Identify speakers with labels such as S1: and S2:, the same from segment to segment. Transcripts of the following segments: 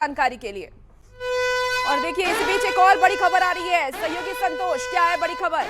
S1: जानकारी के लिए। और देखिए इस बीच एक और बड़ी खबर आ रही है। सहयोगी संतोष, क्या है बड़ी खबर?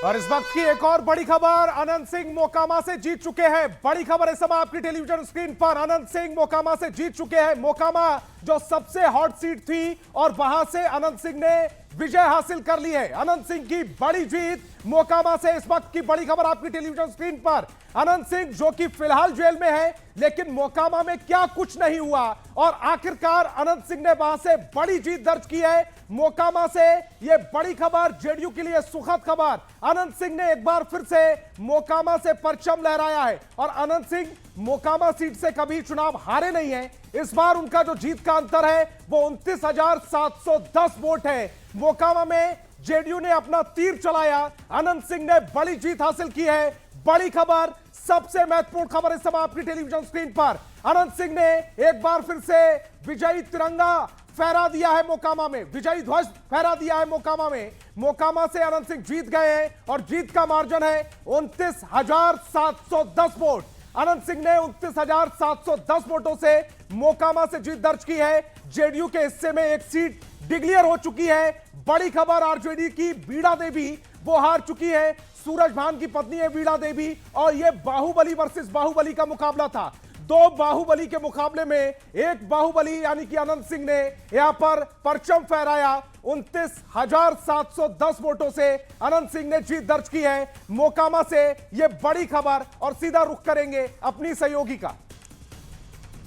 S2: और इस वक्त की एक और बड़ी खबर, अनंत सिंह मोकामा से जीत चुके हैं। बड़ी खबर इस समय आपकी टेलीविजन स्क्रीन पर, अनंत सिंह मोकामा से जीत चुके हैं। मोकामा जो सबसे हॉट सीट थी और वहां से अनंत सिंह ने विजय हासिल कर ली है। अनंत सिंह की बड़ी जीत मोकामा से। इस वक्त की बड़ी खबर आपकी टेलीविजन स्क्रीन पर, अनंत सिंह जो कि फिलहाल जेल में है, लेकिन मोकामा में क्या कुछ नहीं हुआ और आखिरकार अनंत सिंह ने वहां से बड़ी जीत दर्ज की है। मोकामा से यह बड़ी खबर, जेडीयू के लिए सुखद खबर। अनंत सिंह ने एक बार फिर से मोकामा से परचम लहराया है और अनंत सिंह मोकामा सीट से कभी चुनाव हारे नहीं है। इस बार उनका जो जीत का अंतर है वो 29,710 वोट है। मोकामा में जेडीयू ने अपना तीर चलाया, अनंत सिंह ने बड़ी जीत हासिल की है। बड़ी खबर, सबसे महत्वपूर्ण खबर इस समय आपकी टेलीविजन स्क्रीन पर, अनंत सिंह ने एक बार फिर से विजयी तिरंगा फहरा दिया है। मोकामा में विजयी ध्वज फहरा दिया है। मोकामा में, मोकामा से अनंत सिंह जीत गए हैं और जीत का मार्जिन है 29,710 वोट। अनंत सिंह ने 29,710 वोटों से मोकामा से जीत दर्ज की है। जेडीयू के हिस्से में एक सीट डिक्लेयर हो चुकी है। बड़ी खबर, आरजेडी की बीड़ा देवी वो हार चुकी है। सूरज भान की पत्नी है बीड़ा देवी और यह बाहुबली वर्सेस बाहुबली का मुकाबला था। दो बाहुबली के मुकाबले में एक बाहुबली यानी कि अनंत सिंह ने यहां पर परचम फहराया। 29,710 वोटों से अनंत सिंह ने जीत दर्ज की है मोकामा से। यह बड़ी खबर और सीधा रुख करेंगे अपनी सहयोगी का।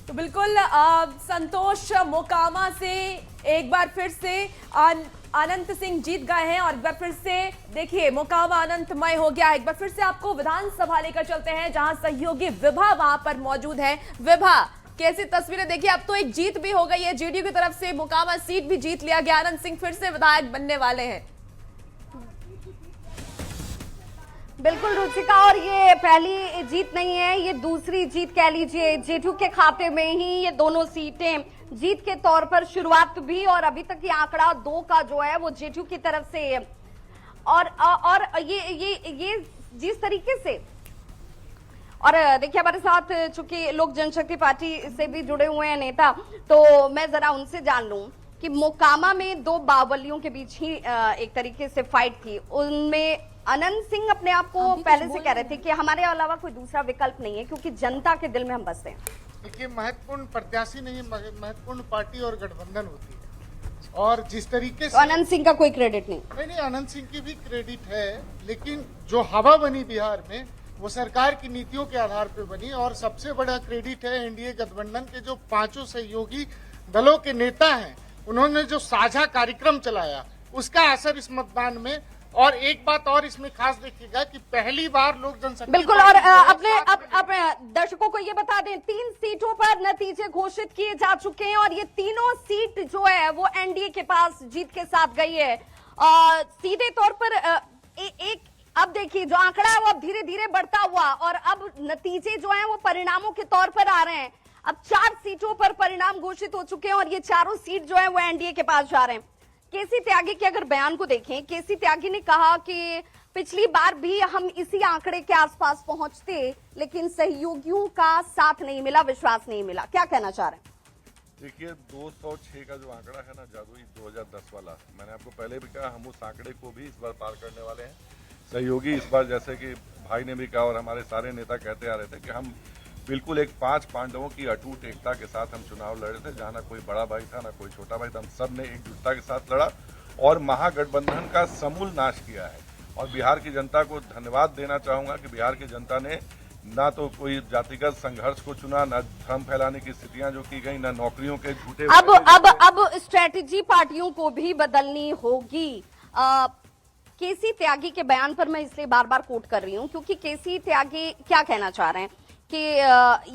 S1: तो बिल्कुल संतोष, मोकामा से एक बार फिर से अनंत सिंह जीत गए हैं और एक बार फिर से देखिए मोकामा अनंतमय हो गया। एक बार फिर से आपको विधानसभा लेकर चलते हैं जहां सहयोगी विभा वहां पर मौजूद है। विभा, कैसी तस्वीरें देखिए? अब तो एक जीत भी हो गई है जेडीयू की तरफ से, मोकामा सीट भी जीत लिया गया। अनंत सिंह फिर से विधायक बनने वाले हैं।
S3: बिल्कुल रुचिका, और ये पहली जीत नहीं है, ये दूसरी जीत कह लीजिए। जेडीयू के खाते में ही ये दोनों सीटें जीत के तौर पर शुरुआत भी, और अभी तक ये आंकड़ा 2 का जो है वो जेडीयू की तरफ से। और ये जिस तरीके से, और देखिए हमारे साथ चूंकि लोक जनशक्ति पार्टी से भी जुड़े हुए हैं नेता, तो मैं जरा उनसे जान लूं कि मोकामा में 2 बाहुबलियों के बीच ही एक तरीके से फाइट थी। उनमें अनंत सिंह अपने आप को पहले से कह रहे थे कि हमारे अलावा कोई दूसरा विकल्प नहीं है क्योंकि जनता के दिल में हम बसते हैं।
S4: देखिए, महत्वपूर्ण प्रत्याशी नहीं, महत्वपूर्ण पार्टी और गठबंधन होती है। और जिस तरीके से
S3: अनंत सिंह का कोई क्रेडिट
S4: नहीं, अनंत सिंह की भी क्रेडिट है, लेकिन जो हवा बनी बिहार में वो सरकार की नीतियों के आधार पर बनी। और सबसे बड़ा क्रेडिट है एनडीए गठबंधन के जो 5 सहयोगी दलों के नेता हैं, उन्होंने जो साझा कार्यक्रम चलाया उसका असर इस मतदान में। और एक बात और इसमें खास देखिएगा कि पहली बार लोक जनशक्ति
S3: बिल्कुल, और अपने दर्शकों को ये बता दें, 3 सीटों पर नतीजे घोषित किए जा चुके हैं और ये तीनों सीट जो है वो एनडीए के पास जीत के साथ गई है। सीधे तौर पर अब देखिए जो आंकड़ा है वो अब धीरे धीरे बढ़ता हुआ, और अब नतीजे जो है वो परिणामों के तौर पर आ रहे हैं। अब 4 सीटों पर परिणाम घोषित हो चुके हैं और ये चारों सीट जो है वो एनडीए के पास जा रहे हैं। केसी त्यागी के अगर बयान को देखें, केसी त्यागी ने कहा कि पिछली बार भी हम इसी आंकड़े के आसपास पहुंचते, लेकिन सहयोगियों का साथ नहीं मिला, विश्वास नहीं मिला। क्या कहना चाह रहे हैं?
S5: देखिए, 206 का जो आंकड़ा है ना जादुई 2010 वाला, मैंने आपको पहले भी कहा, हम उस आंकड़े को भी इस बार पार करने वाले हैं। सहयोगी इस बार, जैसे कि भाई ने भी कहा और हमारे सारे नेता कहते आ रहे थे कि हम बिल्कुल एक 5 पांडवों की अटूट एकता के साथ हम चुनाव लड़े थे, जहां ना कोई बड़ा भाई था ना कोई छोटा भाई था। हम सब ने एकजुटता के साथ लड़ा और महागठबंधन का समूल नाश किया है। और बिहार की जनता को धन्यवाद देना चाहूंगा कि बिहार की जनता ने ना तो कोई जातिगत संघर्ष को चुना, ना भ्रम फैलाने की स्थितियां जो की गई, ना नौकरियों के झूठे।
S3: अब स्ट्रेटेजी पार्टियों को भी बदलनी होगी। केसी त्यागी के बयान पर मैं इसलिए बार बार कोट कर रही हूं क्योंकि केसी त्यागी क्या कहना चाह रहे हैं कि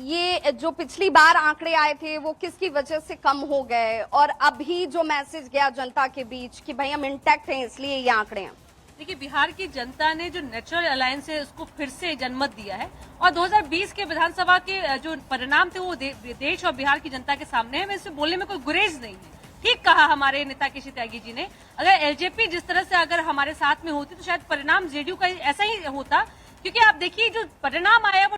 S3: ये जो पिछली बार आंकड़े आए थे वो किसकी वजह से कम हो गए, और अभी जो मैसेज गया जनता के बीच कि भाई हम इंटैक्ट हैं इसलिए ये आंकड़े हैं।
S6: देखिए, बिहार की जनता ने जो नेचुरल अलायंस है उसको फिर से जन्मत दिया है और 2020 के विधानसभा के जो परिणाम थे वो देश और बिहार की जनता के सामने है। मैं इससे बोलने में कोई गुरेज नहीं है। ठीक कहा हमारे नेता केसी त्यागी जी ने, अगर एलजेपी जिस तरह से अगर हमारे साथ में होती तो शायद परिणाम जेडीयू का ऐसा ही होता, क्योंकि आप देखिए जो परिणाम आया वो